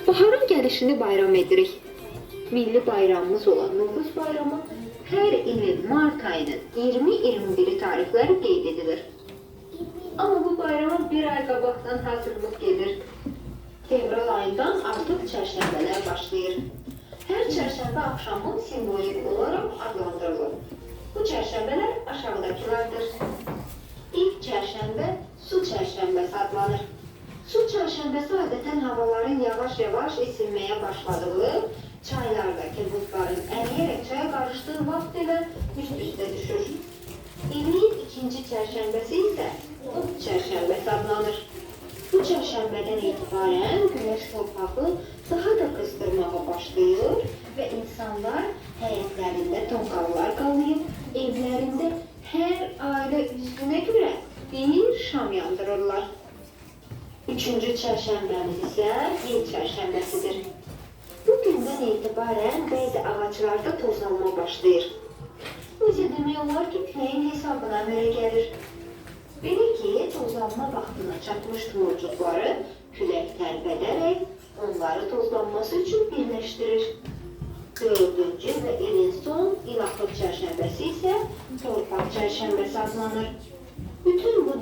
Baharın gəlişini bayram edirik. Milli bayramımız olan Novruz bayramı her ilin Mart ayının 20-21 tarihleri qeyd edilir. Ama bu bayrama bir ay qabaqdan hazırlıq gedir. Fevral ayından artıq çərşənbələr başlayır. Hər çərşənbə axşamı simvolik olaraq adlandırılır. Bu çərşənbələr aşağıdakılardır. İlk çərşənbə su çərşənbəsi adlanır. Su çərşənbəsi adətən havaların yavaş-yavaş isinməyə başladığı, çaylardakı buzların əriyərək çaya qarışdığı vaxt ilə üst-üstə düşür. İlin ikinci çərşənbəsi isə ot çərşənbəsi adlanır. Bu çərşənbədən etibarən güneş torpağı daha da qızdırmağa başlayır və insanlar həyətlərində tonqallar qalıyıb, evlərində hər ailə üzvünə görə bir şam yandırırlar. Üçüncü çərşənbəmiz isə yel çərşənbəsidir. Bu gündən etibarən bəzi ağaclarda tozlanma başlayır. Bu isə demək olar ki, küləyin hesabına əmələ gəlir. Belə ki, tozlanma vaxtına çatmış tumurcuqları külək tərpədərək onları tozlanması üçün birləşdirir. Dördüncü və ilin son ilaxır çərşənbəsi isə torpaq çərşənbəsi adlanır. Bütün bu